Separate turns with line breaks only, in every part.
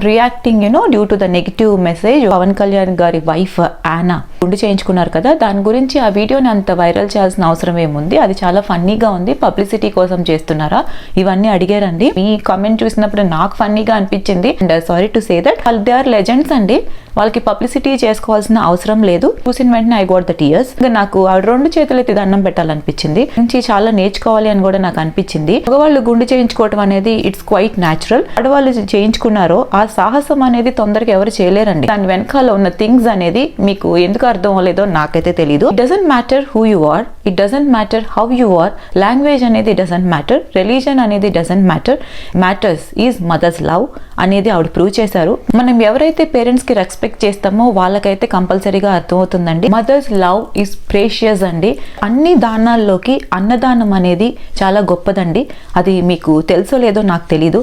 Reacting due to the negative message. Pavan Kalyan గారి wife Yana గుండు చేయించుకున్నారు కదా, దాని గురించి ఆ వీడియోని అంత వైరల్ చేయాల్సిన అవసరం ఏముంది? అది చాలా ఫన్నీగా ఉంది, పబ్లిసిటీ కోసం చేస్తున్నారా ఇవన్నీ అడిగారండి. మీ కామెంట్ చూసినప్పుడు నాకు ఫన్నీగా అనిపించింది. And sorry to say that వాళ్ళు దే ఆర్ లెజెండ్స్ అండి, వాళ్ళకి పబ్లిసిటీ చేసుకోవాల్సిన అవసరం లేదు. చూసిన వెంటనే ఐ గోట్ ద టీయర్స్. నాకు ఆ 2 చేతులు ఎత్తి దండం పెట్టాలనిపించింది. నుంచి చాలా నేర్చుకోవాలి అని కూడా నాకు అనిపించింది. మగవాళ్ళు గుండు చేయించుకోవడం అనేది ఇట్స్ క్వైట్ న్యాచురల్. ఆడవాళ్ళు చేయించుకున్నారో ఆ సాహసం అనేది తొందరగా ఎవరు చేయలేరండి. దాని వెనకాల ఉన్న థింగ్స్ అనేది మీకు ఎందుకు అర్థం అవ్వలేదో నాకైతే తెలీదు. It doesn't matter who you are, it doesn't matter how you are, language అనేది డజంట్ మ్యాటర్, రిలీజన్ అనేది doesn't matter, matters is mothers love అనేది ఆవిడ ప్రూవ్ చేశారు. మనం ఎవరైతే పేరెంట్స్ కి రెస్పెక్ట్ చేస్తామో వాళ్ళకైతే కంపల్సరీగా అర్థమవుతుందండి. మదర్స్ లవ్ ఈజ్ ప్రేషియస్ అండి. అన్ని దానాల్లోకి అన్నదానం అనేది చాలా గొప్పదండి. అది మీకు తెలుసో లేదో నాకు తెలీదు.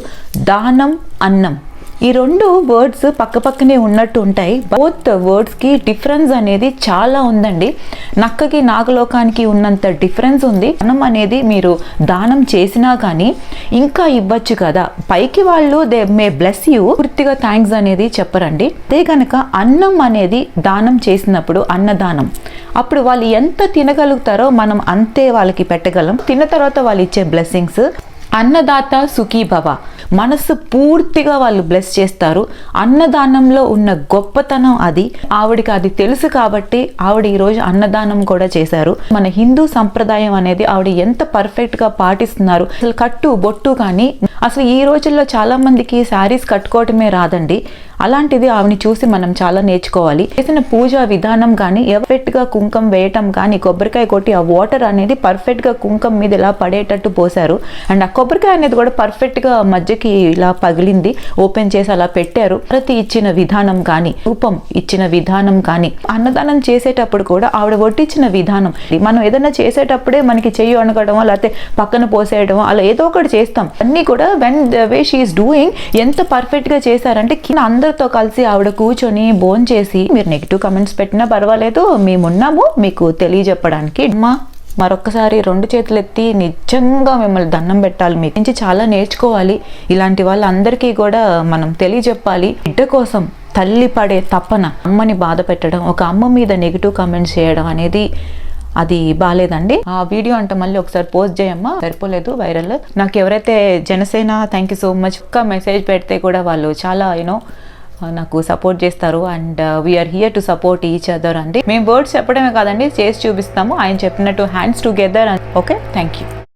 దానం, అన్నం, ఈ 2 వర్డ్స్ పక్క పక్కనే ఉన్నట్టు ఉంటాయి. బోత్ వర్డ్స్ కి డిఫరెన్స్ అనేది చాలా ఉందండి. నక్కకి నాగలోకానికి ఉన్నంత డిఫరెన్స్ ఉంది. అన్నం అనేది మీరు దానం చేసినా కానీ ఇంకా ఇవ్వచ్చు కదా, పైకి వాళ్ళు దే మే బ్లెస్ యూ, పూర్తిగా థ్యాంక్స్ అనేది చెప్పరండి. అదే కనుక అన్నం అనేది దానం చేసినప్పుడు, అన్నదానం, అప్పుడు వాళ్ళు ఎంత తినగలుగుతారో మనం అంతే వాళ్ళకి పెట్టగలం. తిన్న తర్వాత వాళ్ళు ఇచ్చే బ్లెస్సింగ్స్, అన్నదాత సుఖీ భవ, మనసు పూర్తిగా వాళ్ళు బ్లెస్ చేస్తారు. అన్నదానంలో ఉన్న గొప్పతనం అది. ఆవిడికి అది తెలుసు కాబట్టి ఆవిడ ఈరోజు అన్నదానం కూడా చేశారు. మన హిందూ సంప్రదాయం అనేది ఆవిడ ఎంత పర్ఫెక్ట్ గా పాటిస్తున్నారు. అసలు కట్టు బొట్టు కానీ అసలు ఈ రోజుల్లో చాలా మందికి శారీస్ కట్టుకోవటమే రాదండి. అలాంటిది ఆవిని చూసి మనం చాలా నేర్చుకోవాలి. చేసిన పూజా విధానం కానీ, పర్ఫెక్ట్ గా కుంకం వేయటం కానీ, కొబ్బరికాయ కొట్టి ఆ వాటర్ అనేది పర్ఫెక్ట్ గా కుంకం మీద ఇలా పడేటట్టు పోసారు. అండ్ ఆ కొబ్బరికాయ అనేది కూడా పర్ఫెక్ట్ గా మధ్యకి ఇలా పగిలింది, ఓపెన్ చేసి అలా పెట్టారు. ప్రతి ఇచ్చిన విధానం కానీ, రూపం ఇచ్చిన విధానం కానీ, అన్నదానం చేసేటప్పుడు కూడా ఆవిడ వడ్డించిన విధానం, మనం ఏదైనా చేసేటప్పుడే మనకి చెయ్యి వణకడమో లేకపోతే పక్కన పోసేయడమో అలా ఏదో ఒకటి చేస్తాం. అన్ని కూడా when the way she is doing ఎంత పర్ఫెక్ట్ గా చేశారంటే కింద అందరితో కలిసి ఆవిడ కూర్చొని భోంచేసి చేసి, మీరు నెగిటివ్ కమెంట్స్ పెట్టినా పర్వాలేదు, మేమున్నాము మీకు తెలియజెప్పడానికి. మరొక్కసారి 2 చేతులు ఎత్తి నిజంగా మిమ్మల్ని దండం పెట్టాలి. మీ నుంచి చాలా నేర్చుకోవాలి. ఇలాంటి వాళ్ళందరికీ కూడా మనం తెలియజెప్పాలి. బిడ్డ కోసం తల్లి పడే తపన, అమ్మని బాధ పెట్టడం, ఒక అమ్మ మీద నెగిటివ్ కమెంట్స్ చేయడం అనేది అది బాలేదండి. ఆ వీడియో అంటే మళ్ళీ ఒకసారి పోస్ట్ చేయమ్మా, సరిపోలేదు వైరల్. నాకు ఎవరైతే Janasena thank you so much ఒక్క మెసేజ్ పెడితే కూడా వాళ్ళు చాలా నాకు సపోర్ట్ చేస్తారు. And we are here to support each other అండి. మేము వర్డ్స్ చెప్పడమే కాదండి, చేసి చూపిస్తాము. ఆయన చెప్పినట్టు hands together. Okay, thank you.